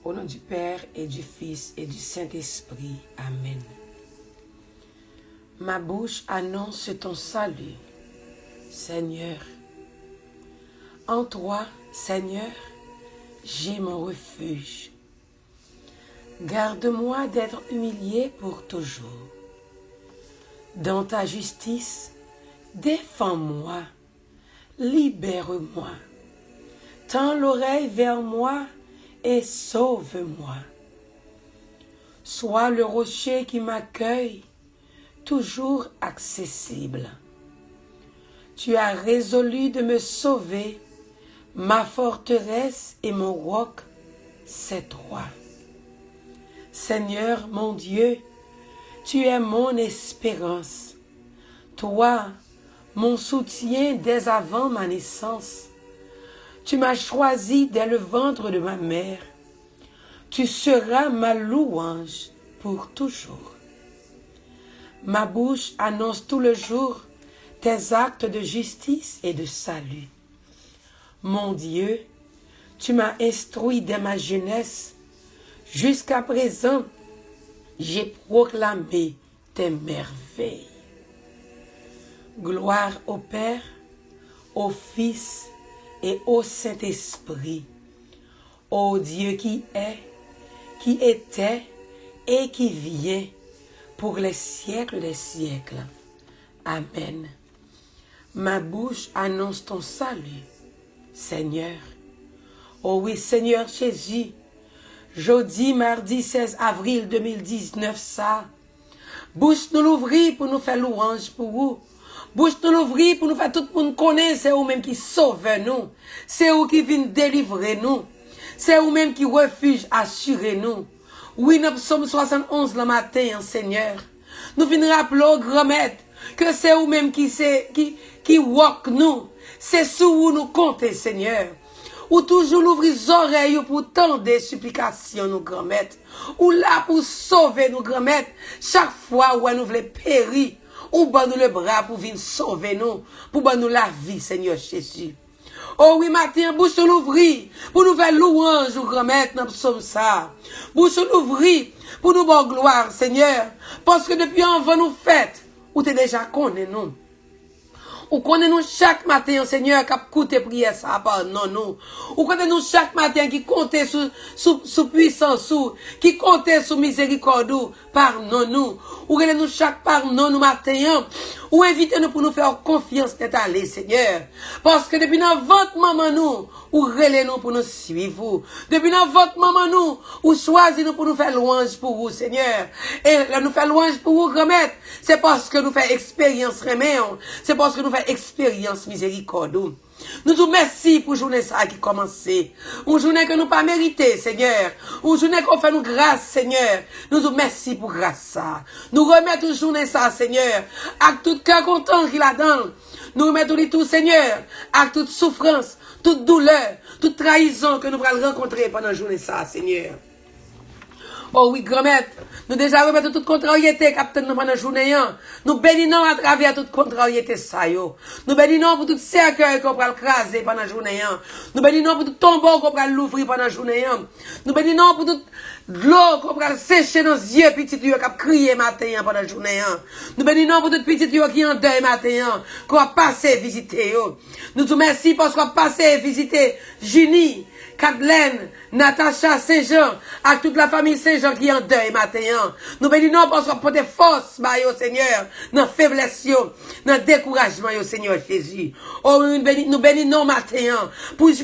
Au nom du Père et du Fils et du Saint-Esprit. Amen. Ma bouche annonce ton salut, Seigneur. En toi, Seigneur, j'ai mon refuge. Garde-moi d'être humilié pour toujours. Dans ta justice, défends-moi, libère-moi. Tends l'oreille vers moi et sauve-moi. Sois le rocher qui m'accueille, toujours accessible. Tu as résolu de me sauver, ma forteresse et mon roc, c'est toi. Seigneur mon Dieu, tu es mon espérance. Toi, mon soutien dès avant ma naissance. Tu m'as choisi dès le ventre de ma mère. Tu seras ma louange pour toujours. Ma bouche annonce tout le jour tes actes de justice et de salut. Mon Dieu, tu m'as instruit dès ma jeunesse. Jusqu'à présent, j'ai proclamé tes merveilles. Gloire au Père, au Fils et au Saint-Esprit, ô Dieu qui est, qui était et qui vient pour les siècles des siècles. Amen. Ma bouche annonce ton salut, Seigneur. Oh oui, Seigneur Jésus, jeudi, mardi 16 avril 2019, ça, bouche nous l'ouvrir pour nous faire louange pour vous. Bouche nous l'ouvrir pour nous faire tout le monde connaître, c'est vous-même qui sauve nous. C'est vous qui vient délivrer nous. C'est vous-même qui refuge assurer nous. Oui, nous sommes 71 le matin, Seigneur. Nous venons rappeler au grand maître que c'est vous-même qui walk nous. C'est sous vous nous comptez, Seigneur. Ou toujours l'ouvrir les oreilles pour tant des supplications, nous grand maître. Ou là pour sauver nous grand maître. Chaque fois où nous voulons périr. Ou ban nous le bras pour venir sauver nous, pour ban nous la vie, Seigneur Jésus. Oh oui, matin, bouche l'ouvrir, pour nous faire louange, ou grand-mère, dans psaume ça. Bouche l'ouvrir, pour nous bonne gloire, Seigneur. Parce que depuis avant nous fête, ou t'es déjà connais nous. Ou connaît nous chaque matin, Seigneur, qui a coûté prière ça, pardon nous. Ou connaît nous chaque matin qui comptait sous puissance, qui comptait sous miséricorde, pardon nous. Ou connaît nous chaque pardon nous matin, ou invitez nous pour nous faire confiance d'être allé, Seigneur. Parce que depuis dans votre maman nous, ou relais nous pour nous suivre. Depuis dans votre maman nous, ou choisissez nous pour nous faire louange pour vous, Seigneur. Et là, nous faire louange pour vous, remettre, c'est parce que nous faisons expérience remède. C'est parce que nous faisons expérience miséricorde. Nous vous remercions pour journée ça qui commence. Une journée que nous pas mérité, Seigneur. Une journée qu'on fait nous grâce, Seigneur. Nous vous remercions pour grâce ça. Nous remettons journée ça, Seigneur. Avec tout cœur content qu'il a dans. Nous remettons tout, Seigneur. Avec toute souffrance, toute douleur, toute trahison que nous allons rencontrer pendant la journée ça, Seigneur. Oh oui, grand-mère, nous déjà remettons toute contrariété, capitaine, pendant la journée. Nous bénissons à travers toute contrariété, ça, yo. Nous bénissons pour tout cercueil qu'on va craser pendant la journée. Nous bénissons pour tout tombeau qu'on va l'ouvrir pendant la journée. Nous bénissons pour toute l'eau qu'on va sécher dans les yeux, petit qui a crié matin pendant la journée. Nous bénissons pour tout petit qui est en deuil matin, qu'on va passer visiter. Nous te remercions parce qu'on va passer visiter Junie, Kathleen, Natacha, Saint-Jean, avec toute la famille Saint-Jean qui est en deuil matin. Nous bénissons parce qu'on porte force, Seigneur, dans faiblesse, dans découragement, Seigneur Jésus. Oh, nous bénissons matin,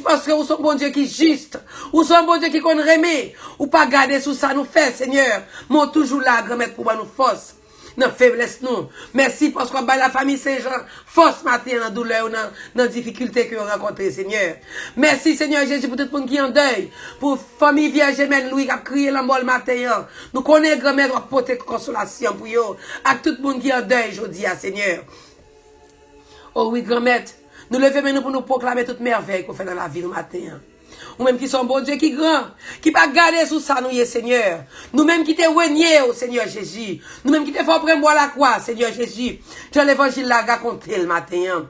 parce que vous sommes bon Dieu qui est juste, vous sommes bon Dieu qui connaît remet, ou pas garder sous ça nous fait, Seigneur. Mon toujours là, grand-mère, pour nous force. Dans faiblesse nous. Merci parce qu'on bat la famille Saint-Jean force matin dans douleur, dans la difficulté que vous rencontrez, Seigneur. Merci, Seigneur Jésus, pour tout le monde qui est en deuil. Pour famille Vierge Germaine Louis qui a crié l'amour matin. Nous connaissons grand-mère doit porter consolation pour eux. À tout le monde qui est en deuil, je dis à Seigneur. Oh oui, grand-mère, nous levons pour nous proclamer toute merveille qu'on fait dans la vie le matin. Ou même qui sont bon Dieu qui grand, qui pas garder sous ça nous, Seigneur. Nous même qui te renié au Seigneur Jésus. Nous même qui te faut prendre boire la croix, Seigneur Jésus. Jean l'évangile l'a raconté le matin.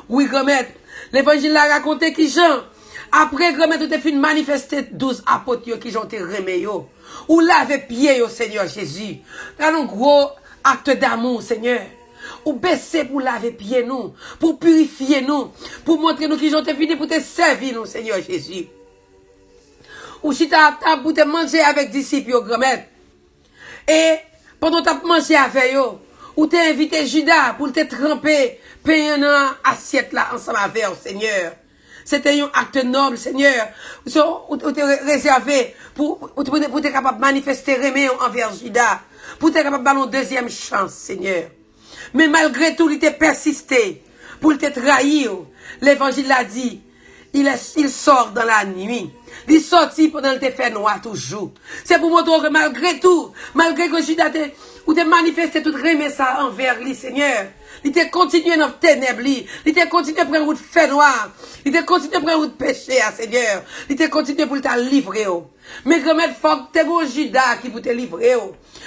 Oui, grand-mère, l'évangile l'a raconté qui Jean, Après, grand-mère, tu t'es fait manifester 12 apôtres qui ont été remis. Ou laver pied au Seigneur Jésus. Dans un gros acte d'amour, Seigneur. Ou baisser pour laver pied nous, pour purifier nous, pour montrer nous qu'ils ont été finis pour te servir, nous, Seigneur Jésus. Ou si tu as pour te manger avec disciples, grand-mère. Et pendant que tu as mangé avec eux, ou tu as invité Judas pour te tremper, payer une assiette là ensemble avec eux, Seigneur. C'était un acte noble, Seigneur. Ou tu réservé pour être capable de manifester remé envers Judas. Pour être capable de donner une deuxième chance, Seigneur. Mais malgré tout, il était persisté pour te trahir. L'évangile l'a dit. Il sort dans la nuit. Il sortit pendant le fait noir toujours. C'est pour montrer que malgré tout, malgré que Judas ou te manifesté tout remet ça envers lui, Seigneur. Il te continué dans les ténèbres, il te continué à prendre route fait noir, il te continué à prendre route péché, Seigneur. Il te continué pour te livrer. Mais quand même, faut que tu aies Judas qui pour te livrer.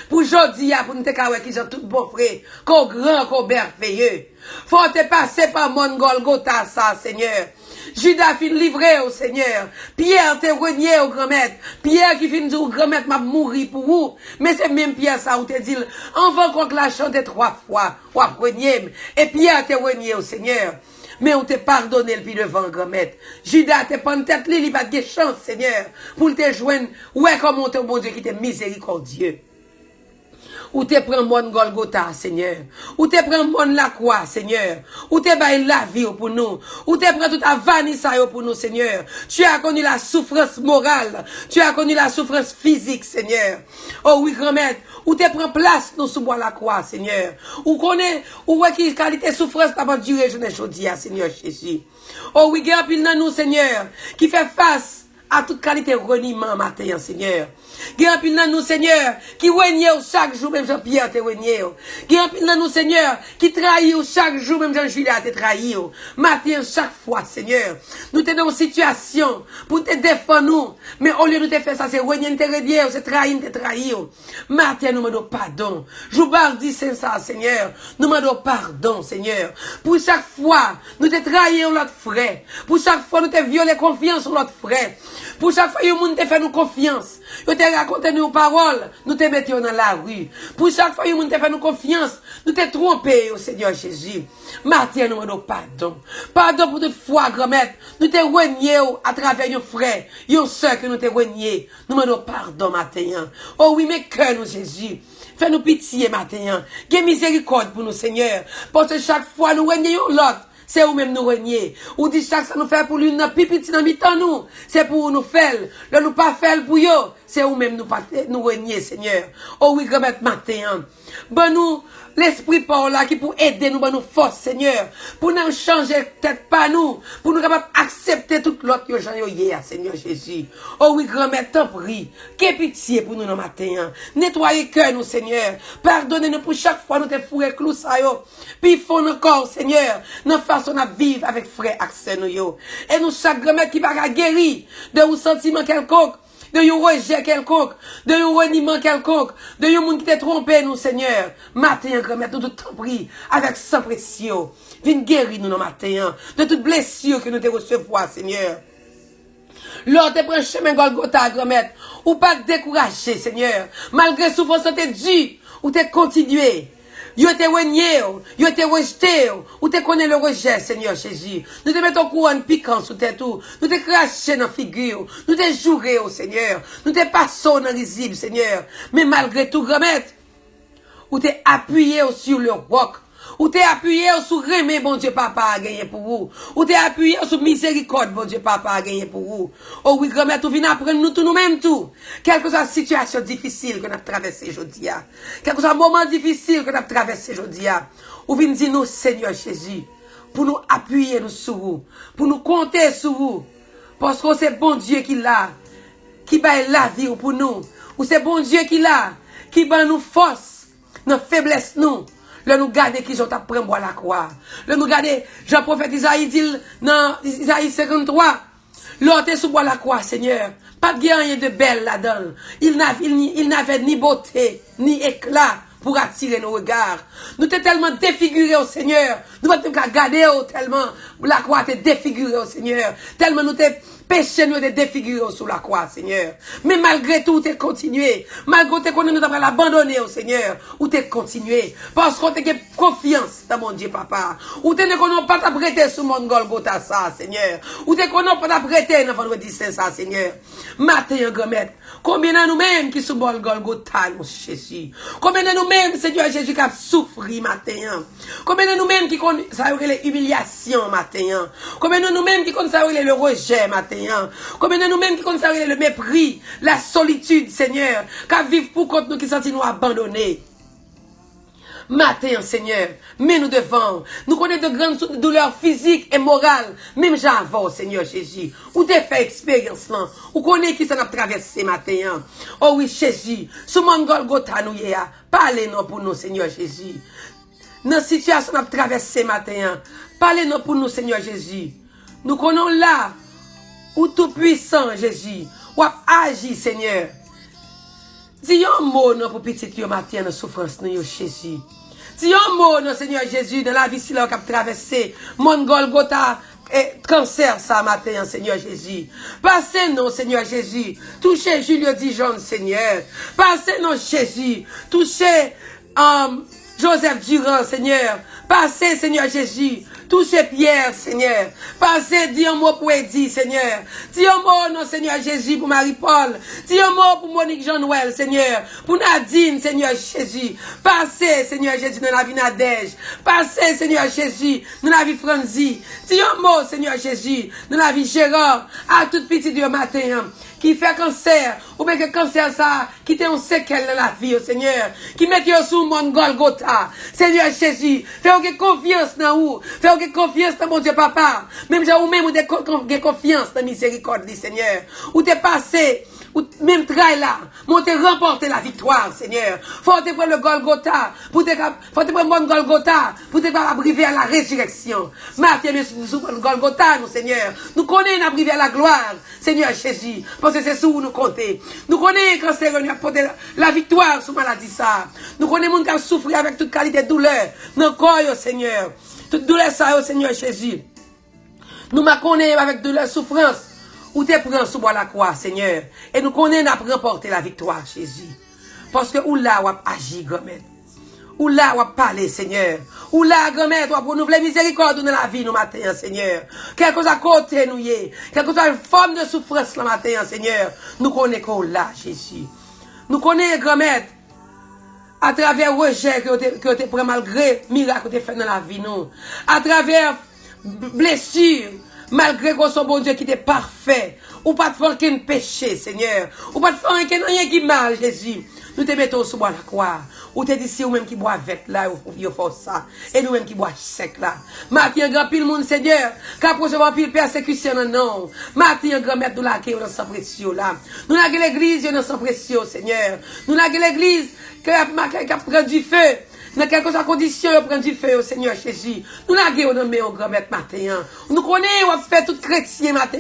Pour aujourd'hui, pour nous te cacher qui sont tout bon frère, qu'on grand, qu'on merveilleux. Faut te passer par mon Golgotha, ça, Seigneur. Judas fin livré au Seigneur. Pierre te renié au grand-maître. Pierre qui fin dire au grand-maître m'a mouru pour vous. Mais c'est même Pierre ça où te dit, on va qu'on la chante 3 fois, ou à renier. Et Pierre te renié au Seigneur. Mais on te pardonné le plus devant grand-maître. Judas te prend tête li, il pas de chance, Seigneur, pour te joindre. Ouais, comme on te bon Dieu qui te miséricordieux. Ou te prend mon Golgotha, Seigneur. Ou te prend mon la croix, Seigneur. Ou te baille la vie pour nous. Ou te prend tout à vanissa pour nous, Seigneur. Tu as connu la souffrance morale. Tu as connu la souffrance physique, Seigneur. Oh oui, grand-mère. Ou te prend place nous sous bois la croix, Seigneur. Ou connaît, ou ouais qui qualité souffrance n'a pas duré, je ne dis à Seigneur Jésus. Oh oui, garde dans nous, Seigneur, qui fait face à toute qualité de reniement matin, Seigneur. Grand pile dans nous, Seigneur, qui renie chaque jour, même Jean-Pierre te renie. Grand pile dans nous, Seigneur, qui trahit chaque jour, même Jean-Julia te trahit. Matin, chaque fois, Seigneur, nous te dans une situation pour te défendre nous. Mais au lieu de te faire ça, c'est renier te renier, c'est trahir te trahir. Matin, nous demandons pardon. Joubar dit c'est ça, Seigneur. Nous demandons pardon, Seigneur. Pour chaque fois, nous te trahissons notre frère. Pour chaque fois, nous te violons confiance sur notre frère. Pour chaque fois, nous te fait nous confiance. Nous te raconté nos paroles, nous te mettions dans la rue. Pour chaque fois, nous te fait nous confiance, nous te trompé au Seigneur Jésus. Matin, nous demandons pardon. Pardon pour toute fois, grand-mère. Nous te renié à travers nos frères, nos soeurs que nous te renié. Nous demandons pardon, matin. Oh oui, mais que nous, Jésus. Fais-nous pitié, matin. Qu'il y ait miséricorde pour nous, Seigneur. Parce que chaque fois, nous renions l'autre. C'est où même nous renier. Ou dit chaque ça nous fait pour lui, nous pipiti dans mi-temps nous. C'est pour nous faire. Le nous pas faire pour eux. C'est où même nous renier, Seigneur. Oh oui, grand-mère matin. Bon nous, l'esprit par là qui pour aider nous, bon nous force, Seigneur. Pour nous changer peut-être pas nous. Pour nous capables accepter toute l'autre que j'en ai hier, Seigneur Jésus. Oh oui, grand-mère, t'en prie. Qu'est pitié pour nous, matin. Nettoyez cœur nous, Seigneur. Pardonnez-nous pour chaque fois nous te fourré clou ça yo. Puis font encore, Seigneur. Nous façon à vivre avec frère accès nous yo. Et nous chaque grand-mère qui va guérir de un sentiment quelconque. De un rejet quelconque, de un reniement quelconque, de un monde qui t'a trompé, nous, Seigneur. Matin, grand-mère, nous te prie, avec sang précieux. Viens guérir nous, matin, de toute blessure que nous te recevoir, Seigneur. Lors te prend chemin Golgotha, grand-mère, ou pas décourager, Seigneur. Malgré souffrance, te dit, ou te continuer. Yo te renié, yo te rejeté, ou te connaît le rejet, Seigneur Jésus. Nous te mettons couronne piquant sous tête tout. Nous te craché dans la figure. Nous te juré au Seigneur. Nous te passons dans risible, Seigneur. Mais malgré tout, grand-mère, ou te appuyé sur le roc. Ou t'es appuyé sur remé, bon Dieu papa a gagné pour vous. Ou t'es appuyé sur miséricorde, bon Dieu papa a gagné pour vous. Oh oui, grand-mère, tout vient apprendre nous tout nous-mêmes tout. Quelle que soit la situation difficile que nous avons traversée aujourd'hui. Quel que soit le moment difficile que nous avons traversé aujourd'hui. Ou vient dire nous, Seigneur Jésus, pour nous appuyer nous sur vous. Pour nous compter sur vous. Parce que c'est bon Dieu qui l'a. Qui bat la vie pour nous. Ou c'est bon Dieu qui l'a. Qui bat nous force. Nos faiblesses nous. Le nous garder qui ont appris à la croix. Le nous garder, Jean-Prophète Isaïe dit dans Isaïe 53. L'autre est sous bois la croix, Seigneur. Pas de rien de belle là-dedans. Il n'avait ni beauté, ni éclat pour attirer nos regards. Nous t'es tellement défigurés au Seigneur. Nous ne pouvons pas garder tellement la croix t'est défigurée au Seigneur. Tellement nous t'es Péché nous de défigurer sous la croix, Seigneur. Mais malgré tout, tu es continué. Malgré tout, nous avons abandonné au Seigneur. Ou tu es continué. Parce qu'on a confiance dans mon Dieu, papa. Ou tu n'as pas t'apprêter sur mon Golgotha, ça, Seigneur. Ou tu n'as pas t'apprêter dans vendredi saint, ça, Seigneur. Matin, grand maître. Combien de nous-mêmes qui sont sur Golgotha, mon Jésus. Combien de nous-mêmes, Seigneur Jésus, qui a souffert matin. Combien de nous-mêmes qui connaissent les humiliations matin. Combien de nous-mêmes qui connaissent le rejet matin. Combien de nous-mêmes qui connaissent le mépris, la solitude, Seigneur, qui vivent pour contre nous, qui sentent nous abandonnés. Matin, Seigneur, mais nous devons, nous connaissons de grandes douleurs physiques et morales, même j'avance, Seigneur Jésus, ou t'es fait expérience là, ou connaissez qui ça n'a traversé matin. Oh oui, Jésus, sous mon Golgotha nous y a, parlez-nous pour nous, Seigneur Jésus. Dans la situation qu'on a traversé matin, parlez-nous pour nous, Seigneur Jésus. Nous connaissons là, où tout puissant, Jésus, ou agi, Seigneur. Dis un mot pour petit yo matin dans souffrance nous Jésus. Dis un mot non Seigneur Jésus dans la vie si là qui a traversé mon Golgotha et cancer ça matin Seigneur Jésus. Passez non Seigneur Jésus. Touchez Julio Dijon Seigneur. Passez non Jésus. Touchez Joseph Durand Seigneur. Passez Seigneur Jésus. Touchez Pierre, Seigneur. Passez, dis un mot pour Eddie, Seigneur. Dis un mot, non, Seigneur Jésus, pour Marie-Paul. Dis un mot pour Monique Jean-Noël, Seigneur. Pour Nadine, Seigneur Jésus. Passez, Seigneur Jésus, dans la vie Nadège. Passez, Seigneur Jésus, dans la vie Franzi. Dis un mot, Seigneur Jésus, dans la vie Gérard. À toute petite Dieu matin. Qui fait cancer, ou bien que cancer ça, qui te un séquelle dans la vie, Seigneur, qui met sur mon Golgotha, Seigneur Jésus, fais confiance dans vous, fais confiance dans mon Dieu Papa, même j'ai ou même de confiance dans la miséricorde du Seigneur, ou t'es passé, ou même travail là, pour te remporter la victoire, Seigneur, faut te prendre le Golgotha, faut te prendre mon Golgotha, pour te arriver à la résurrection, Matthieu, nous le Golgotha, nous Seigneur, nous connaissons arriver à la gloire, Seigneur Jésus, parce que c'est sous nous compter. Nous connaissons quand c'est venu apporter la victoire sur maladie ça. Nous connaissons les gens qui souffrent avec toute qualité de douleur. Dans le corps, Seigneur. Toute douleur ça, Seigneur Jésus. Nous connaissons avec douleur, souffrance. Où tu prends sous la croix, Seigneur. Et nous connaissons à remporter la victoire, Jésus. Parce que où là, on a agi, grand-mère. Où là, on va parler, Seigneur. Où là, grand-mère, on va renouveler miséricorde dans la vie, nous, matin, Seigneur. Quelque chose à côté, nous, quelque chose, une forme de souffrance, le matin, Seigneur. Nous connaissons là, Jésus. Nous connaissons, grand-mère, à travers le rejet que tu prends malgré le miracle que tu fait dans la vie, nous. À travers blessures, malgré que son bon Dieu qui est parfait. Ou pas de faire aucun péché, Seigneur. Ou pas de faire rien qui mal, Jésus. Nous te mettons sous la croix. Ou te dis si ou même qui boit avec là, ou faut ça. Et nous même qui boit sec là. Matin, grand pile monde, Seigneur. Qu'à recevoir pile persécution, non. Matin, grand maître, nous laguer dans sans précieux là. Nous laguer l'église dans sans précieux, Seigneur. Nous laguer l'église qui a pris du feu. Dans quelques conditions, on prend du feu au Seigneur Jésus. Nous laguer dans mes grand maître matin. Nous connaissons, on fait tout chrétien matin.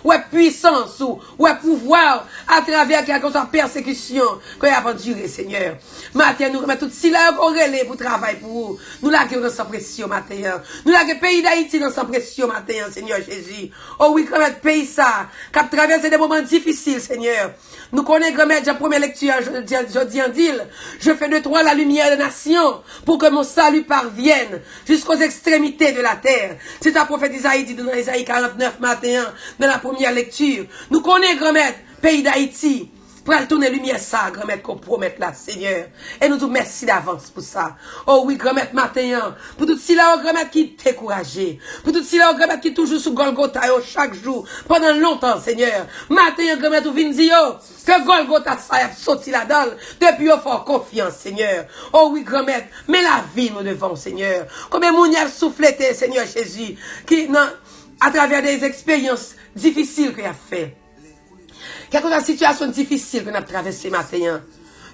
Ou puissance, ou pouvoir à travers quelque chose persécution qu'on a enduré, Seigneur. Matin, nous remettons tout si là qu'on relève pour travailler pour vous. Nous laguer dans sans pression matin. Nous laguer pays d'Haïti dans sans pression matin, Seigneur Jésus. Oh oui, quand même, pays ça, qui a traversé des moments difficiles, Seigneur. Nous connaissons, grand-mère, la première lecture, je dis en deal. Je fais de toi la lumière des nations pour que mon salut parvienne jusqu'aux extrémités de la terre. C'est un prophète Isaïe dit dans Isaïe 49, matin, dans la première lecture. Nous connaissons, grand-mère, pays d'Haïti. Pour aller tourner lumière ça, grand-mère, qu'on promet là, Seigneur. Et nous disons merci d'avance pour ça. Oh oui, grand-mère, matin, pour tout cela, grand-mère qui découragé. Pour tout cela, grand-mère qui toujours sous Golgotha, chaque jour, pendant longtemps, Seigneur. Matin, grand-mère, tout vient dire, que Golgotha, ça a sorti là-dedans, depuis au fort confiance, Seigneur. Oh oui, grand-mère, mais la vie, nous devons, Seigneur. Combien moun y a soufflé, Seigneur Jésus, qui, à travers des expériences difficiles qu'il a fait. Quelque situation difficile que nous avons traversé matin.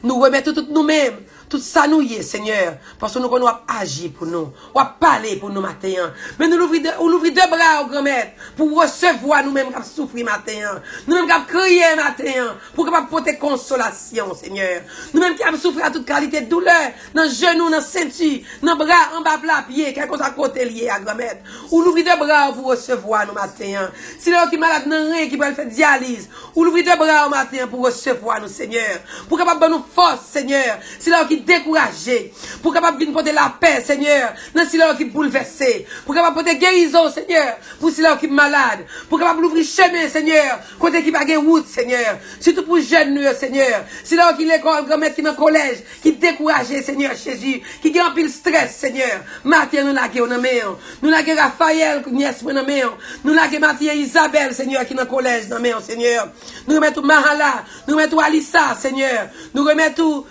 Nous remettons toutes nous-mêmes, tout ça nous y est, Seigneur. Parce que nous avons agi pour nous. On va parler pour nous matin. Mais nous l'ouvrons deux bras au grand-mère pour recevoir nous-mêmes qui souffrir matin. Nous-mêmes qui crier matin pour capable porter consolation, Seigneur. Nous-mêmes qui avons souffert à toute qualité de douleur, dans le genou, dans le ceinture, dans le bras, en bas, plat, pied, quelque chose à côté lié à grand-mère. Ou l'ouvrez deux bras pour recevoir nous matin. Si l'on qui est malade dans rien, qui peut faire dialyse, ou l'ouvrez deux bras au matin pour recevoir nous, Seigneur. Pour capable nous force, Seigneur. Si l'on qui est découragé, pour capable venir porter la paix, Seigneur. Dans si l'on qui est bouleversé, pour capable porter guérison, Seigneur. Pour si l'on qui est malade, pour capable ouvrir chemin, Seigneur. Côté qui va gagner route, Seigneur. Surtout pour jeunes, Seigneur. Si l'on qui est l'école, grand-mère qui est dans le collège, qui est découragé, Seigneur Jésus, qui a un peu de stress, Seigneur. Matin, nous l'avons dans main. Nous l'avons Raphaël, nièce, dans main. Nous l'avons Matin Isabelle, Seigneur, qui est dans le collège, dans main, Seigneur. Nous remettons Mahala, nous remettons Alissa, Seigneur. Nous remettons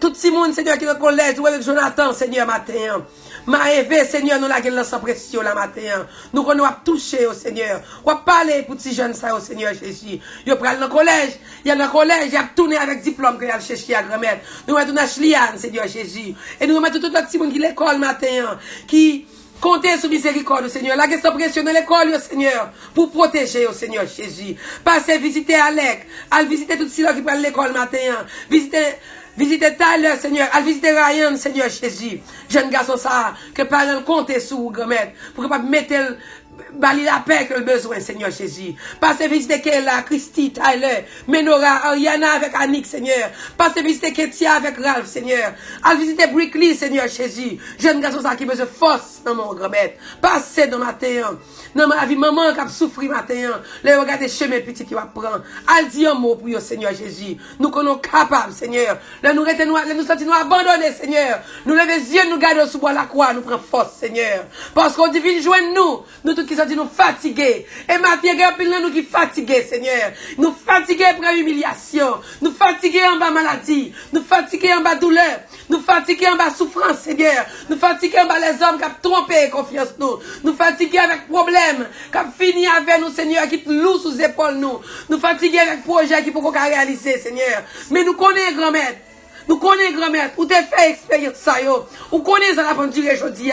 tout le monde, Seigneur, qui est dans le collège, nous remettons Jonathan, Seigneur, matin. Maëvé, Seigneur, nous l'avons sans pression, la matin. Nous qu'on a touché, au Seigneur. On va parler pour ces jeunes, ça, au Seigneur Jésus. Ils prennent dans le collège, il y a dans le collège, il y a tourné avec diplôme qu'il a cherché à grand-mère. Nous mettons dans Chliane, Seigneur Jésus. Et nous mettons tout le petit monde qui l'école matin, qui comptez sur miséricorde, au Seigneur. La question pression dans l'école, au Seigneur, pour protéger, au Seigneur Jésus. Passez visiter Alec, à visiter tout ceux qui prennent l'école matin, visitez Tyler, Seigneur. Allez visiter Ryan, Seigneur Jésus. Jeune garçon, ça, que parents comptent sur vous, grand-mère, pour pas mettre bali la paix que le besoin, Seigneur Jésus. Passez visiter Kella, Christy, Tyler, Menora, Ariana avec Annick, Seigneur. Passez visiter Ketia avec Ralph, Seigneur. Allez visiter Brickley, Seigneur Jésus. Jeune garçon, ça, qui besoin de force dans mon grand-mère. Passez dans ma terre. Dans ma vie, maman qui a souffert matin, les regarder chemin petit qui va prendre. Al dit un mot pour vous, Seigneur Jésus. Nous sommes capables, Seigneur. Nous sentons abandonnés, Seigneur. Nous levons les yeux, nous gardons sous la croix, nous prenons force, Seigneur. Parce qu'on dit, viens joindre nous tous qui sommes nous fatigués. Et matin, il y a nous qui fatigués, Seigneur. Nous fatigués pour l'humiliation. Nous fatigués en bas maladie. Nous fatigués en bas douleur. Nous fatigués en bas souffrance, Seigneur. Nous fatigués en bas les hommes qui ont trompé confiance nous. Nous fatigués avec problèmes. Qui ont fini avec nous, Seigneur, qui lourd sous épaules nous. Nous fatigués avec projets qui pourront réaliser, Seigneur. Mais nous connaissons grand-mère. Nous connaissons grand-mère. Ou t'es fait expérience ça, yo. Ou connaissons la bonne durée aujourd'hui.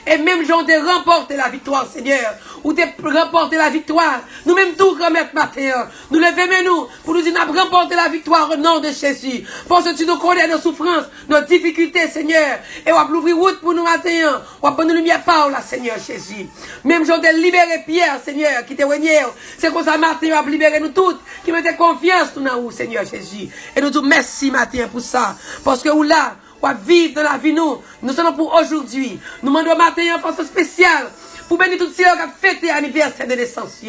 Et même j'en ai remporté la victoire, Seigneur. Ou t'es remporté la victoire. Nous même tout grand-mère matin. Nous levons nous pour nous dire nous remporté la victoire au nom de Jésus. Parce que tu nous connais nos souffrances, nos difficultés, Seigneur. Et on va ouvrir route pour nous matin. On va prendre une lumière par là, Seigneur Jésus. Même j'en ai libéré Pierre, Seigneur, qui t'est renié. C'est comme ça matin, on va libérer nous toutes, qui mettaient confiance dans nous, Seigneur Jésus. Et nous disons merci matin pour ça. Parce que là, on va vivre dans la vie, nous sommes pour aujourd'hui. Nous demandons matin une force spéciale pour bénir tous ceux qui ont fêté l'anniversaire de naissance.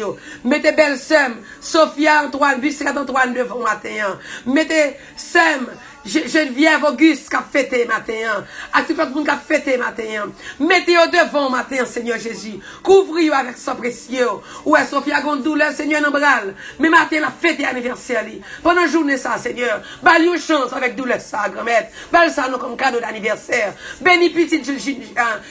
Mettez belle Sam, Sophia Antoine, Buscat Antoine devant matin. Mettez Sam, Geneviève Auguste qui a fêté matin. Avec tout le monde qui a fêté matin. Mettez-le devant matin, Seigneur Jésus. Couvrez-le avec son précieux. Ouais, Sophia a une douleur, Seigneur, Nambral. Mais matin, la fête anniversaire. Pendant la journée, ça, Seigneur. Bali une chance avec douleur, ça, grand-mère. Bali ça, nous, comme cadeau d'anniversaire. Béni petite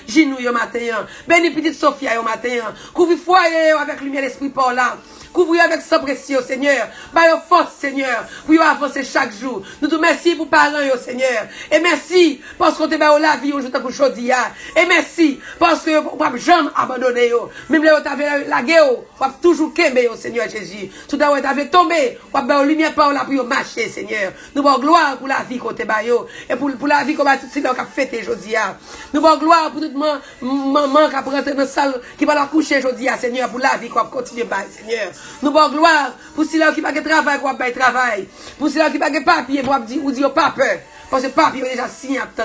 Ginou, matin. Béni petite Sophia, matin. Couvrez foyer avec lumière l'esprit par là. Couvrez avec son précieux, Seigneur. Baille force, Seigneur, pour avancer chaque jour. Nous te merci pour parents, Seigneur. Et merci parce qu'on te bat la vie aujourd'hui. Et merci parce que vous ne jamais abandonner. Même là où tu avais la guerre, vous toujours qu'aimer, Seigneur Jésus. Tout à l'heure, tu avais tombé, vous avez une lumière par là pour marcher, Seigneur. Nous avons gloire pour la vie qu'on te bat. Et pour la vie qu'on va tout ce qui a fêté aujourd'hui. Nous avons gloire pour toute maman qui a rentré dans la salle, qui va la coucher aujourd'hui, Seigneur, pour la vie qu'on va continuer à Seigneur. Nous avons gloire pour ceux qui n'ont pas de travail, pour pas de travail. Pour ceux qui n'ont pas de papier, pour dire pas peur. Parce que le papier est déjà signé à temps.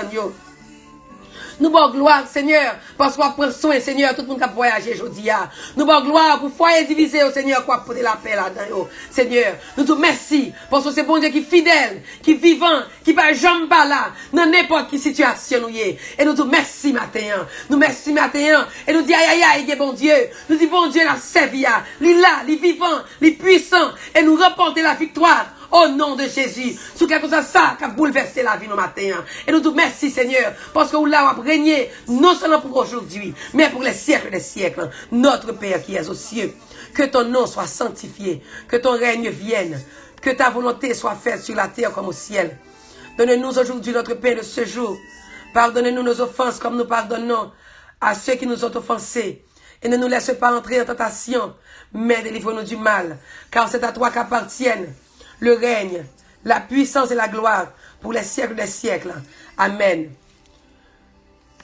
Nous avons gloire, Seigneur, parce qu'on prend soin, Seigneur, tout le monde qui a voyagé aujourd'hui. Nous avons gloire pour foyer divisé, Seigneur, qu'on a porté la paix là-dedans, Seigneur. Nous te merci, parce que c'est bon Dieu qui est fidèle, qui est vivant, qui ne va jamais pas là, dans n'importe quelle situation nous y est. Et nous te merci matin. Nous merci matin. Et nous disons, aïe, aïe, aïe, bon Dieu. Nous disons, bon Dieu, la servi, il est là, il est vivant, il est puissant. Et nous remporter la victoire. Au nom de Jésus, sous quelque chose ça qui a bouleversé la vie nos matins. Et nous disons merci Seigneur, parce que nous l'avons régné, non seulement pour aujourd'hui, mais pour les siècles des siècles. Notre Père qui est aux cieux, que ton nom soit sanctifié, que ton règne vienne, que ta volonté soit faite sur la terre comme au ciel. Donnez-nous aujourd'hui notre pain de ce jour. Pardonnez-nous nos offenses comme nous pardonnons à ceux qui nous ont offensés. Et ne nous laisse pas entrer en tentation, mais délivre-nous du mal. Car c'est à toi qu'appartiennent le règne, la puissance et la gloire pour les siècles des siècles. Amen.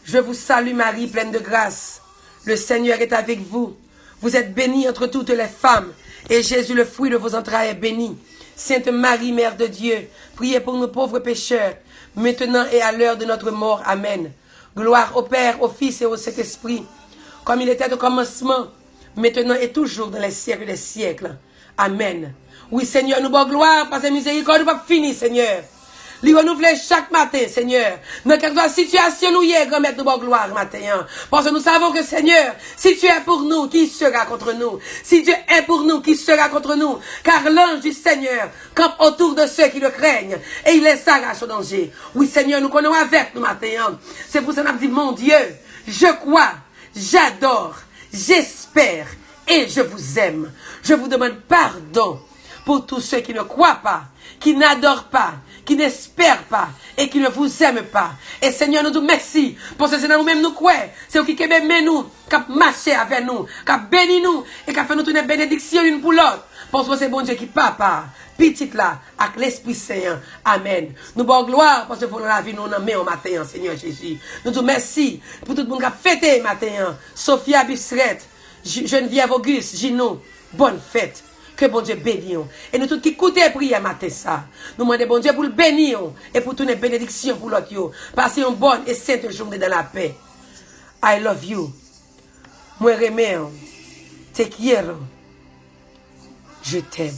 Je vous salue Marie, pleine de grâce. Le Seigneur est avec vous. Vous êtes bénie entre toutes les femmes. Et Jésus, le fruit de vos entrailles, est béni. Sainte Marie, Mère de Dieu, priez pour nous pauvres pécheurs, maintenant et à l'heure de notre mort. Amen. Gloire au Père, au Fils et au Saint-Esprit, comme il était au commencement, maintenant et toujours dans les siècles des siècles. Amen. Oui, Seigneur, nous bonne gloire, parce que miséricorde, nous pas fini, Seigneur. Lui renouveler chaque matin, Seigneur. Dans quelle situation nous y est, grand maître, nous bonne gloire, matin. Parce que nous savons que, Seigneur, si tu es pour nous, qui sera contre nous? Si Dieu est pour nous, qui sera contre nous? Car l'ange du Seigneur campe autour de ceux qui le craignent et il les arrache au danger. Oui, Seigneur, nous connaissons avec nous, matin. C'est pour ça qu'on a dit, mon Dieu, je crois, j'adore, j'espère et je vous aime. Je vous demande pardon pour tous ceux qui ne croient pas, qui n'adorent pas, qui n'espèrent pas et qui ne vous aiment pas. Et Seigneur, nous disons merci, parce que c'est dans nous-mêmes nous croyons. C'est qui aime nous, qui a marché avec nous, qui a béni nous et qui a fait nous une bénédiction une pour l'autre. Parce que c'est bon Dieu qui papa, petite là, avec l'Esprit Saint. Amen. Nous bon gloire parce que pour la vie nous en main au matin, Seigneur Jésus. Nous disons merci pour tout le monde qui a fêté matin. Sophia Bissret, Geneviève Auguste, Gino, bonne fête. Que bon Dieu bénisse. Et nous tous qui écoutons prier matin ça. Nous demandons bon Dieu pour le bénir et pour toutes les bénédictions pour l'autre. Passez une bonne et sainte journée dans la paix. I love you. Moi remets. Te quiero. Je t'aime.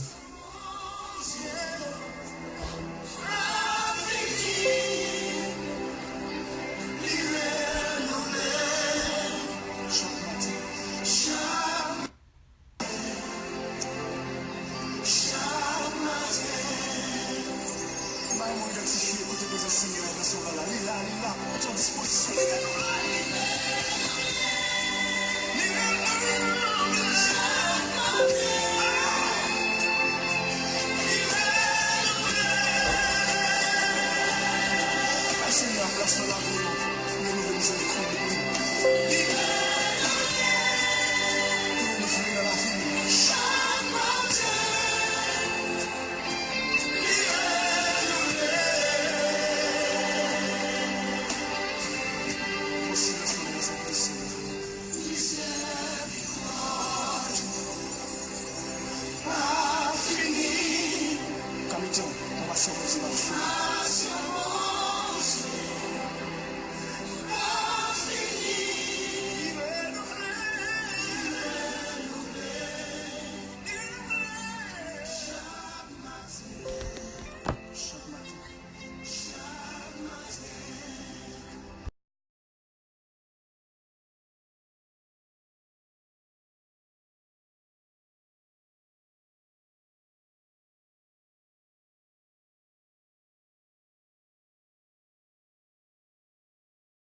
Então, uma salva de